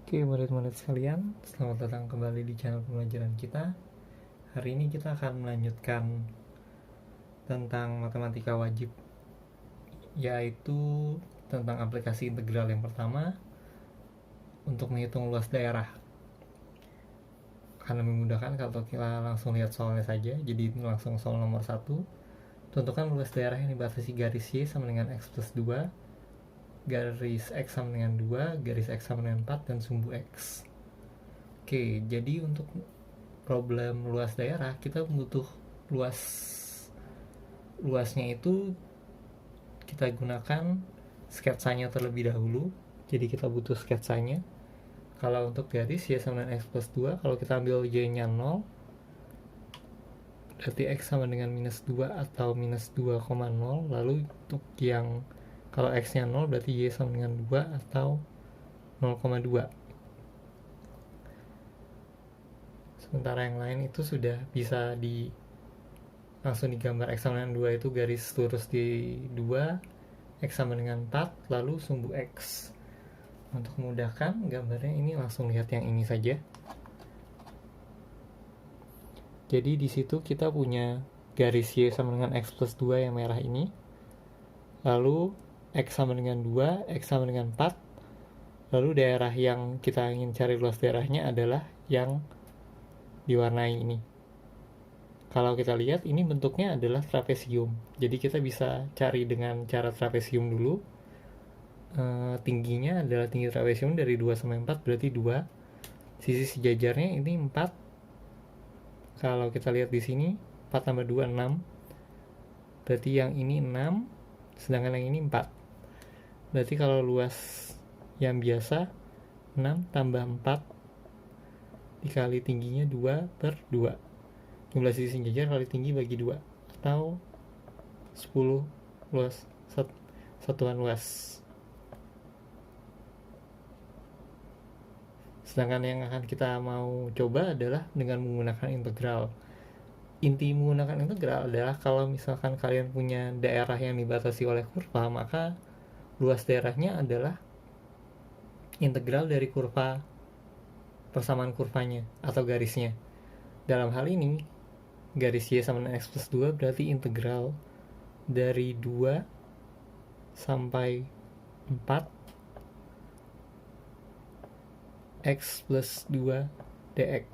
Oke, murid-murid sekalian, selamat datang kembali di channel pembelajaran kita. Hari ini kita akan melanjutkan tentang matematika wajib, yaitu tentang aplikasi integral yang pertama untuk menghitung luas daerah. Karena memudahkan kalau kita langsung lihat soalnya saja, jadi ini langsung soal nomor 1. Tentukan luas daerah yang dibatasi garis Y sama dengan X plus 2, garis X sama dengan 2, garis X sama dengan 4, dan sumbu X. Oke, jadi untuk problem luas daerah kita butuh luasnya itu kita gunakan sketsanya terlebih dahulu. Jadi kita butuh sketsanya. Kalau untuk garis Y sama dengan X plus 2, kalau kita ambil Y nya 0, berarti X sama dengan minus 2 atau minus 2,0. Lalu untuk yang kalau X nya 0 berarti Y sama dengan 2 atau 0,2. Sementara yang lain itu sudah bisa langsung digambar. X sama dengan 2 itu garis lurus di 2, X sama dengan 4, lalu sumbu X. Untuk memudahkan gambarnya ini langsung lihat yang ini saja. Jadi di situ kita punya garis Y sama dengan X plus 2 yang merah ini. Lalu X sama dengan 2, X sama dengan 4. Lalu daerah yang kita ingin cari luas daerahnya adalah yang diwarnai ini. Kalau kita lihat ini bentuknya adalah trapesium. Jadi kita bisa cari dengan cara trapesium dulu. Tingginya adalah tinggi trapesium dari 2 sampai 4 berarti 2. Sisi sejajarnya ini 4. Kalau kita lihat di sini 4 tambah 2 6. Berarti yang ini 6, sedangkan yang ini 4. Berarti kalau luas yang biasa 6 tambah 4 dikali tingginya 2 per 2. Jumlah sisi sejajar kali tinggi bagi 2, atau 10 luas satuan luas. Sedangkan yang akan kita mau coba adalah dengan menggunakan integral. Inti menggunakan integral adalah kalau misalkan kalian punya daerah yang dibatasi oleh kurva, maka luas daerahnya adalah integral dari kurva persamaan kurvanya atau garisnya. Dalam hal ini garis Y sama dengan X plus 2 berarti integral dari 2 sampai 4 X plus 2 dx.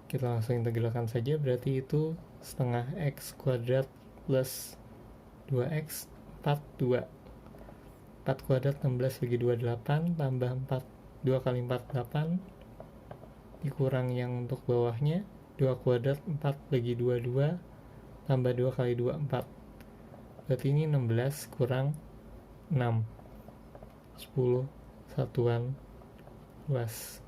Kita langsung integralkan saja, berarti itu setengah X kuadrat plus 2X 42. 4 kuadrat 16 bagi 2 8, tambah 4, 2 kali 4 8, dikurang yang untuk bawahnya 2 kuadrat 4 bagi 2 2, tambah 2 kali 2 4. Berarti ini 16 kurang 6, 10 satuan luas.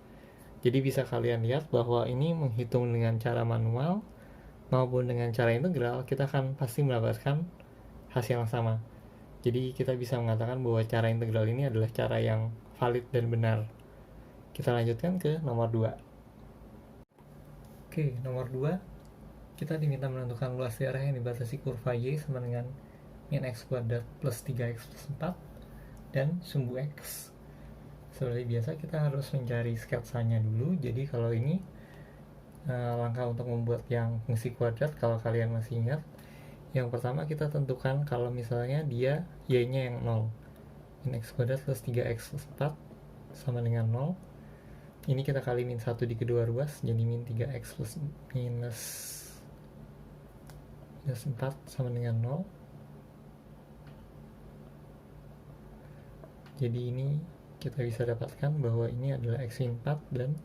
Jadi bisa kalian lihat bahwa ini menghitung dengan cara manual maupun dengan cara integral, kita akan pasti mendapatkan hasil yang sama. Jadi kita bisa mengatakan bahwa cara integral ini adalah cara yang valid dan benar. Kita lanjutkan ke nomor 2. Oke, nomor 2, kita diminta menentukan luas daerah yang dibatasi kurva Y sama dengan min X kuadrat plus 3X plus 4 dan sumbu X. Seperti biasa kita harus mencari sketsanya dulu. Jadi kalau ini langkah untuk membuat yang fungsi kuadrat, kalau kalian masih ingat, yang pertama kita tentukan kalau misalnya dia Y nya yang 0, min X kuadrat plus 3X plus 4 sama dengan 0. Ini kita kali min 1 di kedua ruas, jadi min 3X plus minus 4 sama dengan 0. Jadi ini kita bisa dapatkan bahwa ini adalah X min 4 dan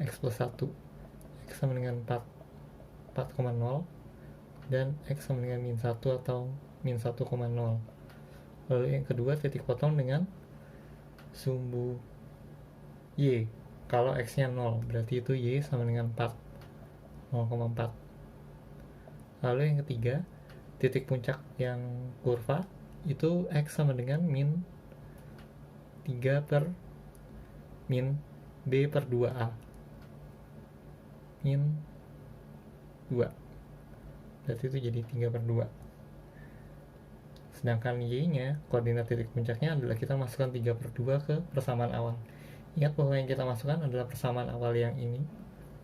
X plus 1. X sama dengan 4,0, dan X sama dengan min 1 atau min 1,0. Lalu yang kedua, titik potong dengan sumbu Y. Kalau X nya 0, berarti itu Y sama dengan 4, 0,4. Lalu yang ketiga, titik puncak yang kurva itu X sama dengan min 3 per min B per 2A, min 2. Berarti itu jadi 3 per 2. sedangkan Y-nya, koordinat titik puncaknya adalah kita masukkan 3/2 ke persamaan awal. Ingat bahwa yang kita masukkan adalah persamaan awal yang ini,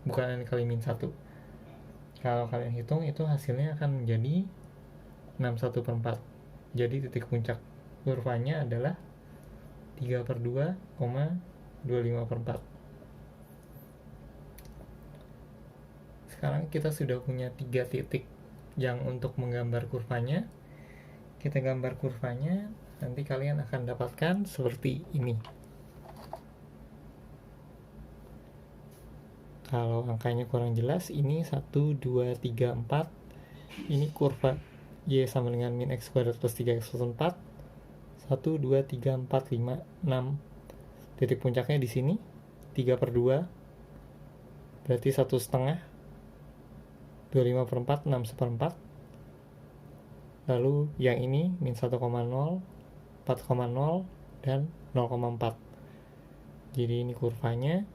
bukan yang kali min 1. Kalau kalian hitung, itu hasilnya akan menjadi 61/4. Jadi titik puncak kurvanya adalah 3/2,25/4. Sekarang kita sudah punya 3 titik yang untuk menggambar kurvanya. Kita gambar kurvanya, nanti kalian akan dapatkan seperti ini. Kalau angkanya kurang jelas, ini 1, 2, 3, 4. Ini kurva Y sama dengan min X kuadrat plus 3X plus 4. 1, 2, 3, 4, 5, 6. Titik puncaknya di sini, 3/2. Berarti 1/2. 25/4, 6/4. Lalu yang ini min 1,0, 4,0, dan 0,4. Jadi ini kurvanya.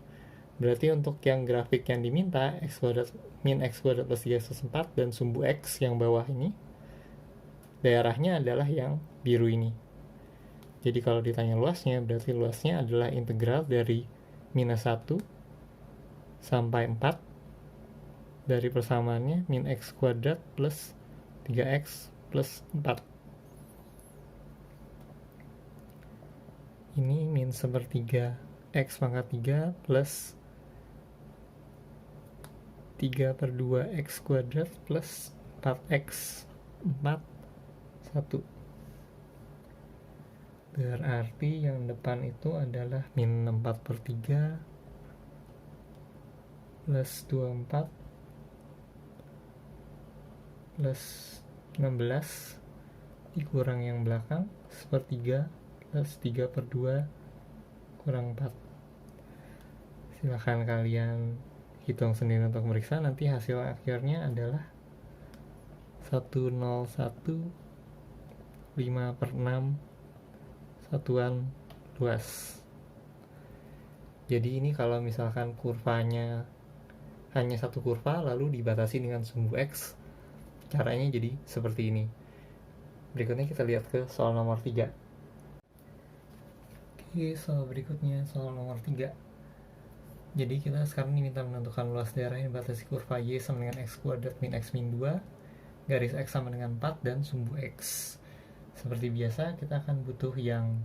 Berarti untuk yang grafik yang diminta, min X kuadrat plus 3X plus 4, dan sumbu X yang bawah ini, daerahnya adalah yang biru ini. Jadi kalau ditanya luasnya, berarti luasnya adalah integral dari minus 1 sampai 4 dari persamaannya min X kuadrat plus 3X plus 4. Ini min 1/3 X pangkat 3 plus 3/2 X kuadrat plus 4X 4 1. Berarti yang depan itu adalah min 4/3 plus 24 plus 16 dikurang yang belakang 1/3 plus 3/2 kurang 4. Silahkan kalian hitung sendiri untuk meriksa. Nanti hasil akhirnya adalah 101 5/6 satuan luas. Jadi ini kalau misalkan kurvanya hanya satu kurva lalu dibatasi dengan sumbu X, caranya jadi seperti ini. Berikutnya kita lihat ke soal nomor 3. Oke, soal berikutnya, soal nomor 3. Jadi kita sekarang diminta menentukan luas daerah yang dibatasi kurva Y sama dengan X kuadrat min X min 2, garis X sama dengan 4, dan sumbu X. Seperti biasa, kita akan butuh yang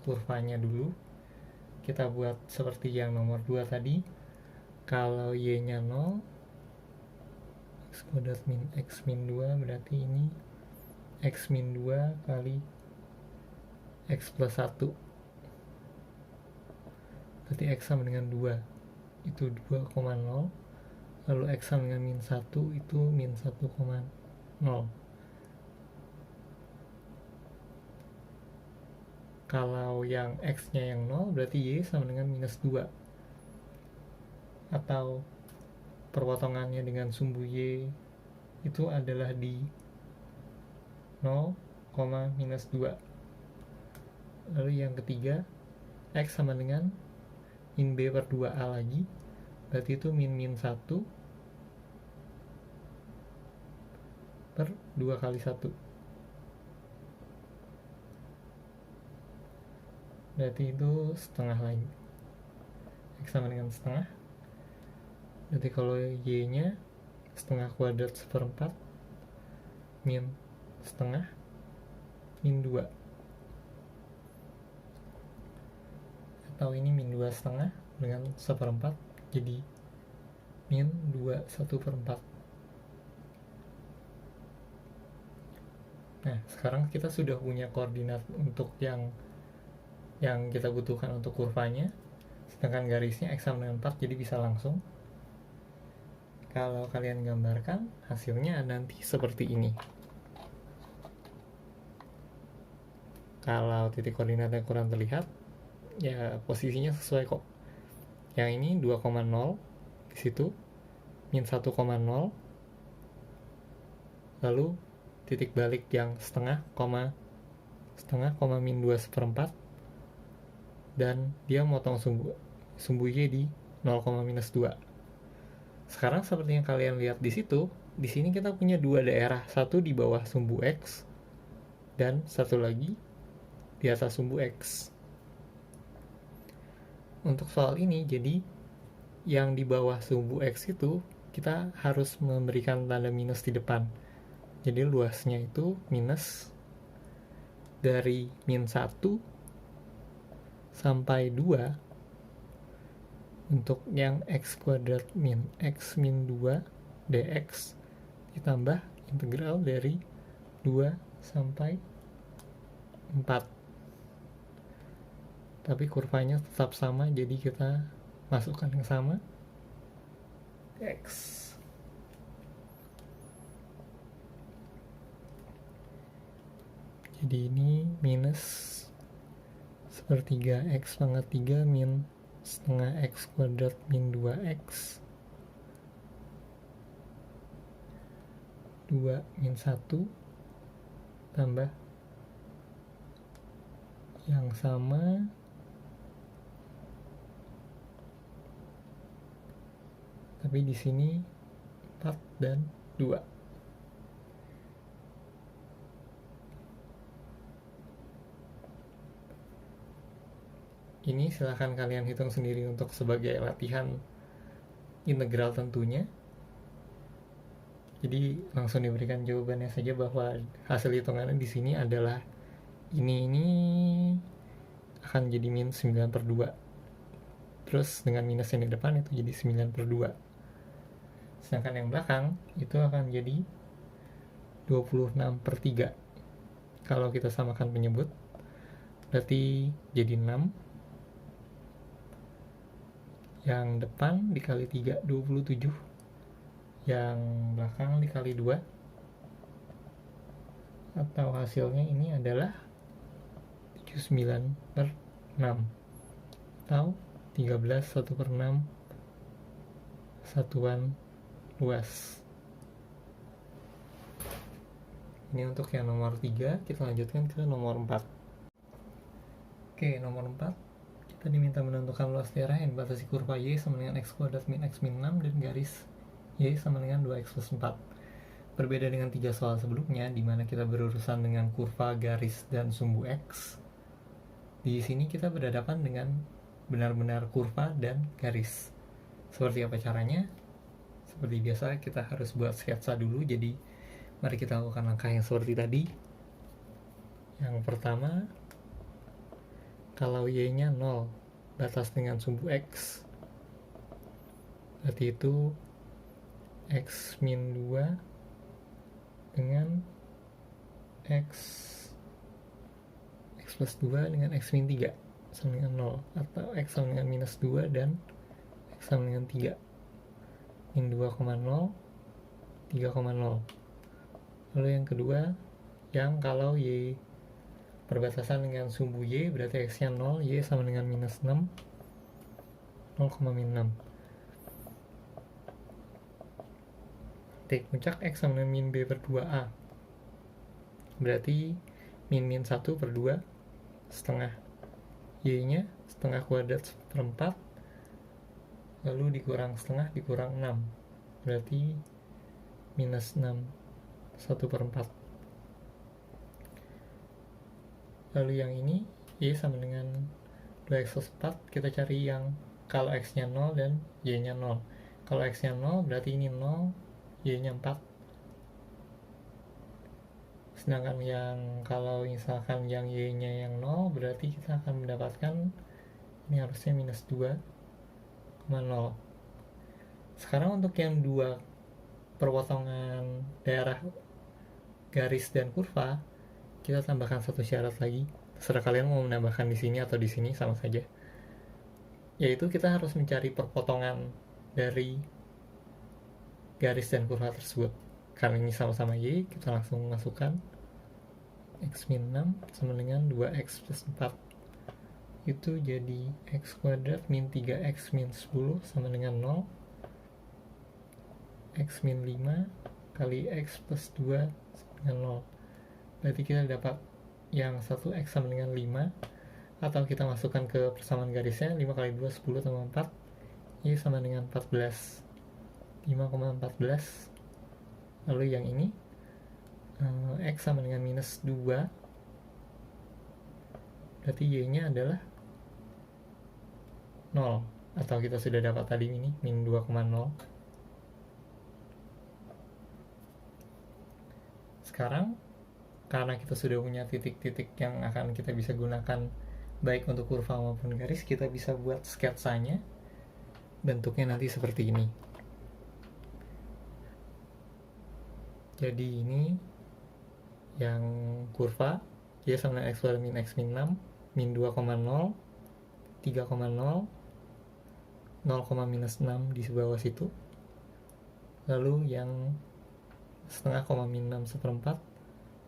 kurvanya dulu. Kita buat seperti yang nomor 2 tadi. Kalau Y-nya 0, X kuadrat min X min 2, berarti ini X min 2 kali X plus 1. Berarti X sama dengan 2, itu 2,0. Lalu X sama dengan min 1, itu min 1,0. Kalau yang X-nya yang 0, berarti Y sama dengan minus 2. Atau perpotongannya dengan sumbu Y itu adalah di 0, minus 2. Lalu yang ketiga, X sama dengan min B/2A lagi, berarti itu min 1 per 2 kali 1. Berarti itu setengah lagi. X sama dengan setengah. Berarti kalau Y-nya setengah kuadrat 1/4 min setengah min 2. Atau ini min 2 setengah dengan 1/4, jadi min 2 1/4. Nah, sekarang kita sudah punya koordinat untuk yang kita butuhkan untuk kurvanya, sedangkan garisnya X sama dengan 4, jadi bisa langsung. Kalau kalian gambarkan, hasilnya nanti seperti ini. Kalau titik koordinatnya kurang terlihat, ya posisinya sesuai kok. Yang ini 2,0 di situ, min 1,0, lalu titik balik yang setengah, min 2 1/4, dan dia motong sumbu Y di 0, minus 2. Sekarang seperti yang kalian lihat di situ, di sini kita punya dua daerah, satu di bawah sumbu X, dan satu lagi di atas sumbu X. Untuk soal ini, jadi yang di bawah sumbu X itu kita harus memberikan tanda minus di depan. Jadi luasnya itu minus dari min 1 sampai 2 untuk yang X kuadrat min X min 2 dx ditambah integral dari 2 sampai 4. Tapi kurvanya tetap sama, jadi kita masukkan yang sama, X. Jadi ini minus sepertiga X pangkat 3 min setengah X kuadrat min 2X 2 min 1 tambah yang sama tapi di sini 4 dan 2. Ini silahkan kalian hitung sendiri untuk sebagai latihan integral tentunya. Jadi langsung diberikan jawabannya saja bahwa hasil hitungannya di sini adalah ini akan jadi min 9/2. Terus dengan minus yang di depan itu jadi 9/2. Sedangkan yang belakang itu akan jadi 26/3. Kalau kita samakan penyebut, berarti jadi 6. Yang depan dikali 3, 27. Yang belakang dikali 2. Atau hasilnya ini adalah 79/6. Atau 13 1/6 satuan luas. Ini untuk yang nomor 3, kita lanjutkan ke nomor 4. Oke, nomor 4, kita diminta menentukan luas daerah yang dibatasi kurva Y sama dengan X kuadrat min X min 6 dan garis Y sama dengan 2X plus 4. Berbeda dengan 3 soal sebelumnya, di mana kita berurusan dengan kurva, garis, dan sumbu X. Di sini kita berhadapan dengan benar-benar kurva dan garis. Seperti apa caranya? Seperti biasa, kita harus buat sketsa dulu, jadi mari kita lakukan langkah yang seperti tadi. Yang pertama, kalau Y-nya 0, batas dengan sumbu X, berarti itu X min 2 dengan X plus 2 dengan X min 3 sama dengan 0, atau X sama dengan minus 2 dan X sama dengan 3. Min 2,0, 3,0. Lalu yang kedua, yang kalau Y perbatasan dengan sumbu Y, berarti X-nya 0, Y sama dengan minus 6, 0,6. Titik puncak X sama dengan min B/2A, berarti min 1/2 setengah Y-nya, setengah kuadrat 1/4, lalu dikurang setengah dikurang 6, berarti minus 6 1/4. Lalu yang ini Y sama dengan 2X plus 4, kita cari yang kalau X nya 0 dan Y nya 0. Kalau X nya 0 berarti ini 0, Y nya 4. Sedangkan yang kalau misalkan yang Y nya yang 0, berarti kita akan mendapatkan ini harusnya minus 2,0. Sekarang untuk yang dua perpotongan daerah garis dan kurva, kita tambahkan satu syarat lagi. Terserah kalian mau menambahkan di sini atau di sini, sama saja. Yaitu kita harus mencari perpotongan dari garis dan kurva tersebut. Karena ini sama-sama Y, kita langsung masukkan X min 6 sama dengan 2X plus 4. Itu jadi X kuadrat min 3X min 10 sama dengan 0. X min 5 kali X plus 2 sama dengan 0. Berarti kita dapat yang 1X sama dengan 5, atau kita masukkan ke persamaan garisnya, 5 kali 2 10 tambah 4, Y sama dengan 14, 5,14. Lalu yang ini X sama dengan minus 2 berarti y-nya adalah 0, atau kita sudah dapat tadi ini min 2,0. Sekarang karena kita sudah punya titik-titik yang akan kita bisa gunakan baik untuk kurva maupun garis, kita bisa buat sketsanya. Bentuknya nanti seperti ini. Jadi ini yang kurva y sama dengan x kuadrat min x min 6, min 2,0, 3,0, 0, minus 6 di bawah situ. Lalu yang setengah, min 6 seperempat,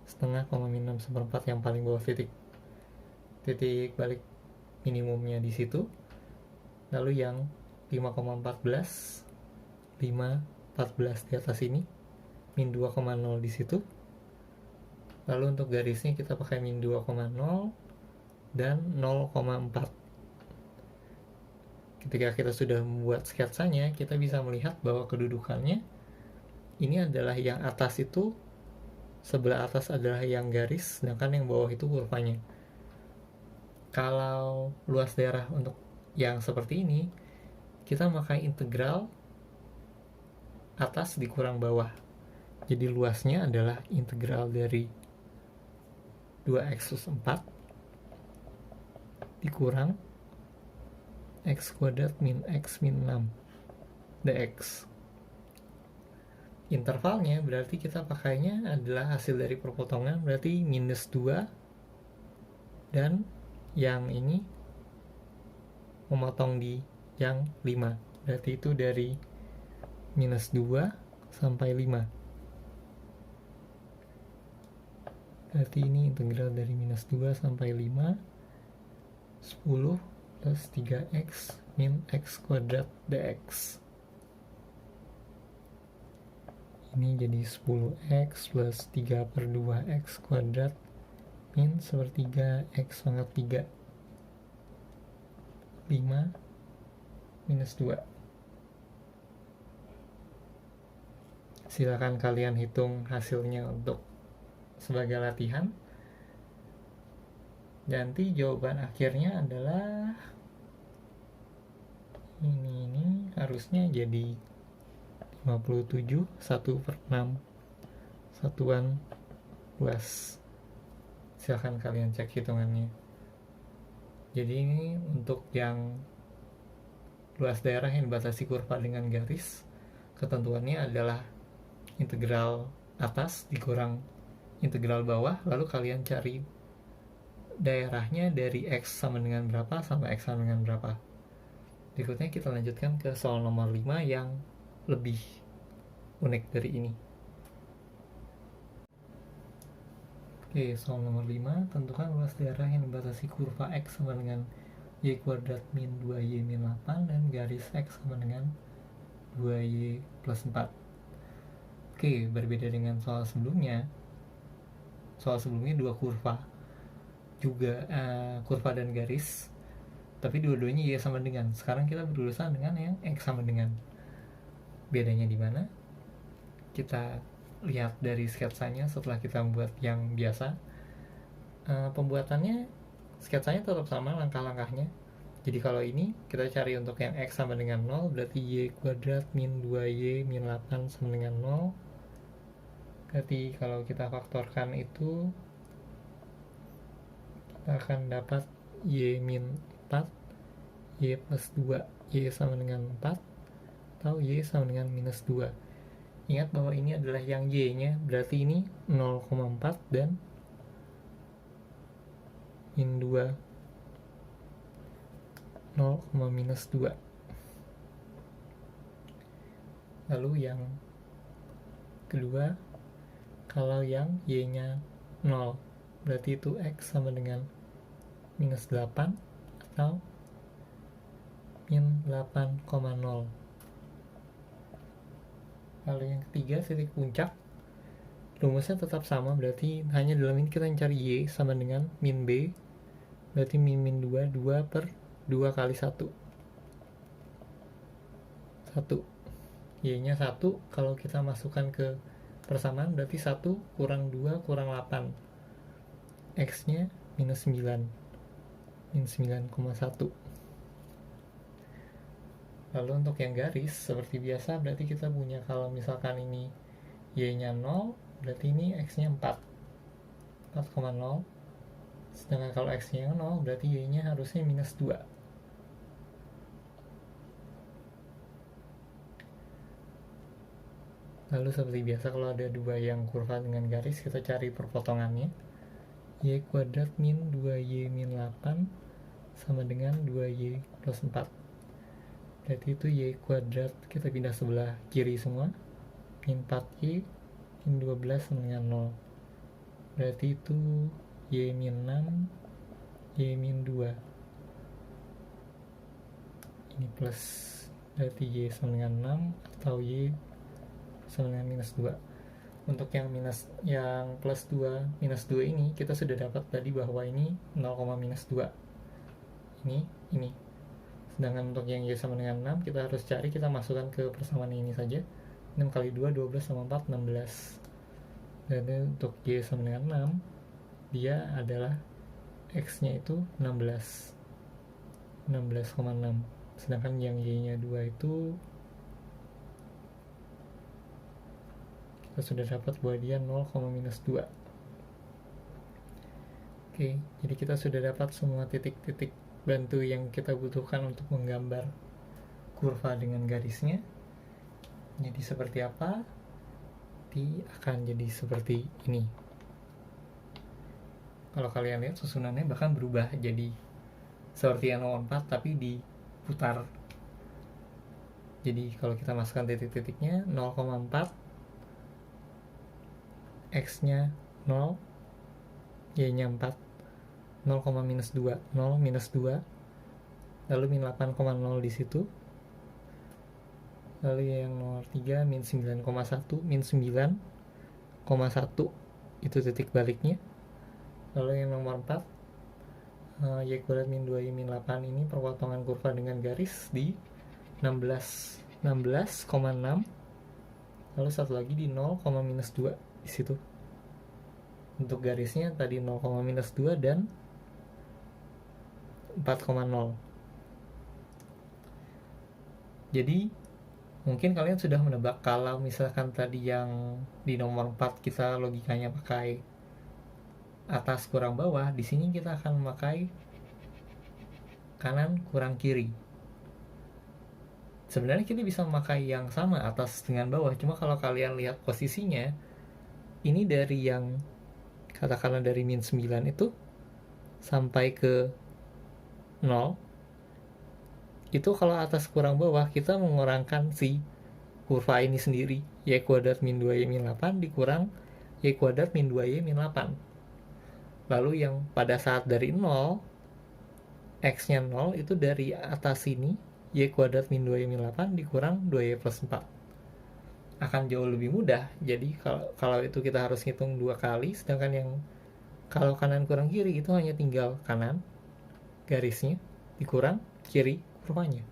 setengah, min 6 seperempat yang paling bawah titik balik minimumnya di situ. Lalu yang 5,14 di atas ini, min 2,0 di situ. Lalu untuk garisnya kita pakai min 2,0 dan 0,4. Ketika kita sudah membuat sketsanya, kita bisa melihat bahwa kedudukannya ini adalah yang atas itu, sebelah atas adalah yang garis, sedangkan yang bawah itu kurvanya. Kalau luas daerah untuk yang seperti ini, kita memakai integral atas dikurang bawah. Jadi luasnya adalah integral dari 2x plus 4 dikurang x kuadrat min x min 6 dx. Intervalnya berarti kita pakainya adalah hasil dari perpotongan, berarti minus 2, dan yang ini memotong di yang 5, berarti itu dari minus 2 sampai 5. Berarti ini integral dari minus 2 sampai 5, 10 plus 3x min x kuadrat dx. Ini jadi 10x plus 3/2x kuadrat min sepertiga x pangkat 3, 5 minus 2. Silakan kalian hitung hasilnya untuk sebagai latihan. Nanti jawaban akhirnya adalah ini harusnya jadi 57 1/6 satuan luas. Silahkan kalian cek hitungannya. Jadi ini untuk yang luas daerah yang dibatasi kurva dengan garis, ketentuannya adalah integral atas dikurang integral bawah, lalu kalian cari daerahnya dari x sama dengan berapa sampai x sama dengan berapa. Berikutnya kita lanjutkan ke soal nomor 5 yang lebih unik dari ini. Oke, soal nomor 5, tentukan luas daerah yang dibatasi kurva x sama dengan y kuadrat min 2y min 8 dan garis x sama dengan 2y plus 4. Oke, berbeda dengan soal sebelumnya. Soal sebelumnya dua kurva, juga kurva dan garis, tapi dua-duanya y sama dengan. Sekarang kita berurusan dengan yang x sama dengan. Bedanya di mana? Kita lihat dari sketsanya setelah kita membuat yang biasa. Pembuatannya, sketsanya tetap sama langkah-langkahnya. Jadi kalau ini kita cari untuk yang x sama dengan 0, berarti y kuadrat min 2y min 8 sama dengan 0. Berarti kalau kita faktorkan itu, kita akan dapat y min 4, y plus 2, y sama dengan 4, atau y sama dengan minus 2. Ingat bahwa ini adalah yang y-nya, berarti ini 0,4 dan min 2, 0, minus 2. Lalu yang kedua, kalau yang y-nya 0, berarti itu x sama dengan minus 8 atau min 8,0. Lalu yang ketiga, titik puncak, rumusnya tetap sama, berarti hanya dalam ini kita mencari y sama dengan min b, berarti min 2 per 2 kali 1, y nya 1, kalau kita masukkan ke persamaan berarti 1 kurang 2 kurang 8, x nya minus 9. min 9,1. Lalu untuk yang garis, seperti biasa berarti kita punya, kalau misalkan ini y-nya 0, berarti ini x-nya 4,0. Sedangkan kalau x-nya 0, berarti y-nya harusnya minus 2. Lalu seperti biasa kalau ada dua yang kurva dengan garis, kita cari perpotongannya. Y kuadrat min 2y min 8 sama dengan 2y plus 4. Berarti itu y kuadrat, kita pindah sebelah kiri semua, min 4y min 12 sama dengan 0. Berarti itu y min 6, y min 2. Ini plus, berarti y sama dengan 6 atau y sama dengan minus 2. Untuk yang plus 2, minus 2 ini kita sudah dapat tadi bahwa ini 0, minus 2. Ini. Sedangkan untuk yang y sama dengan 6, kita harus cari, kita masukkan ke persamaan ini saja. 6 kali 2, 12 sama 4, 16. Dan untuk y sama dengan 6, dia adalah x-nya itu 16,6. Sedangkan yang y-nya 2 itu kita sudah dapat bahwa dia 0, minus 2. Oke, jadi kita sudah dapat semua titik-titik bantu yang kita butuhkan untuk menggambar kurva dengan garisnya. Jadi seperti apa? Akan jadi seperti ini. Kalau kalian lihat susunannya bahkan berubah jadi seperti yang nomor 4 tapi diputar. Jadi kalau kita masukkan titik-titiknya, 0,4, x-nya 0, y-nya 4, 0, minus 2, 0, minus 2, lalu min 8,0 di situ. Lalu yang nomor 3, min 9,1, min 9,1 itu titik baliknya. Lalu yang nomor 4, y kuadrat min 2y min 8, ini perpotongan kurva dengan garis di 16,6. Lalu satu lagi di 0, minus 2 di situ. Untuk garisnya tadi 0, minus 2 dan 4,0. Jadi mungkin kalian sudah menebak kalau misalkan tadi yang di nomor 4 kita logikanya pakai atas kurang bawah, di sini kita akan memakai kanan kurang kiri. Sebenarnya kita bisa memakai yang sama atas dengan bawah, cuma kalau kalian lihat posisinya, ini dari yang katakanlah dari min 9 itu sampai ke 0, itu kalau atas kurang bawah kita mengurangkan si kurva ini sendiri, y kuadrat min 2y min 8 dikurang y kuadrat min 2y min 8. Lalu yang pada saat dari 0, x-nya 0 itu dari atas sini, y kuadrat min 2y min 8 dikurang 2y plus 4. Akan jauh lebih mudah. Jadi kalau itu kita harus hitung 2 kali, sedangkan yang kalau kanan kurang kiri itu hanya tinggal kanan garisnya dikurang kiri kurvanya.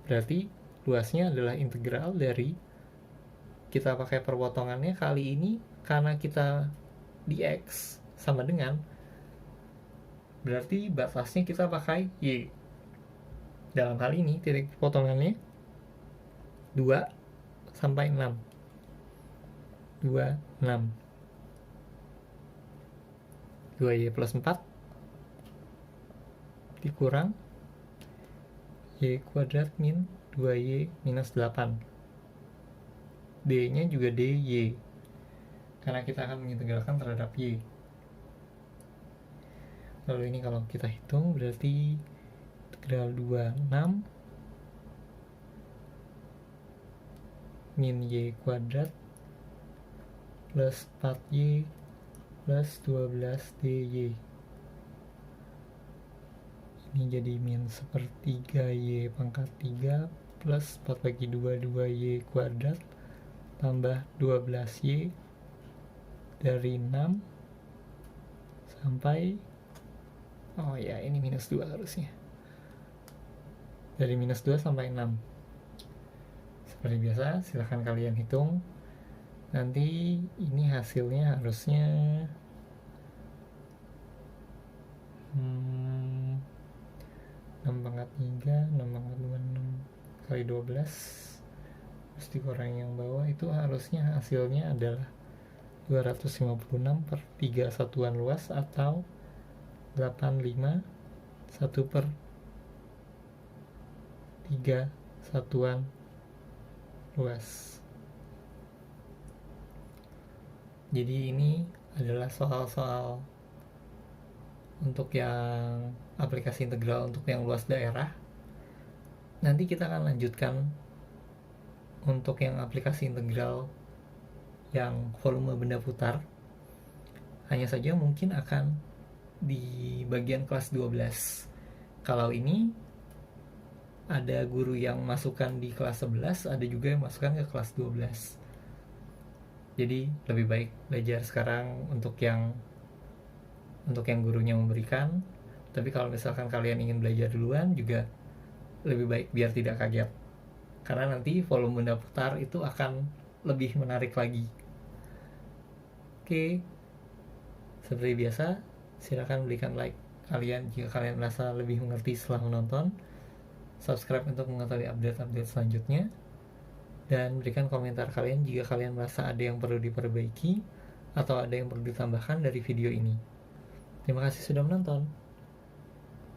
Berarti luasnya adalah integral dari, kita pakai perpotongannya kali ini karena kita di x sama dengan, berarti batasnya kita pakai y. Dalam hal ini titik potongannya 2 sampai 6. 2y plus 4 dikurang y kuadrat min 2y minus 8. D-nya juga dy, karena kita akan mengintegralkan terhadap y. Lalu ini kalau kita hitung berarti integral 26 min y kuadrat plus 4y plus 12 dy. Ini jadi min sepertiga y pangkat 3 plus 4 bagi 2, 2y kuadrat tambah 12y dari 6 sampai, oh ya ini minus 2 harusnya, dari minus 2 sampai 6. Seperti biasa silahkan kalian hitung. Nanti ini hasilnya harusnya kali 12 terus dikurangi yang bawah, itu harusnya hasilnya adalah 256 per 3 satuan luas atau 85 1 per 3 satuan luas. Jadi ini adalah soal-soal untuk yang aplikasi integral untuk yang luas daerah. Nanti kita akan lanjutkan untuk yang aplikasi integral yang volume benda putar. Hanya saja mungkin akan di bagian kelas 12. Kalau ini ada guru yang masukkan di kelas 11, ada juga yang masukkan ke kelas 12. Jadi lebih baik belajar sekarang untuk yang gurunya memberikan. Tapi kalau misalkan kalian ingin belajar duluan juga lebih baik biar tidak kaget, karena nanti volume benda putar itu akan lebih menarik lagi. Oke, seperti biasa silakan berikan like kalian jika kalian merasa lebih mengerti setelah menonton, subscribe untuk mengetahui update-update selanjutnya, dan berikan komentar kalian jika kalian merasa ada yang perlu diperbaiki atau ada yang perlu ditambahkan dari video ini. Terima kasih sudah menonton.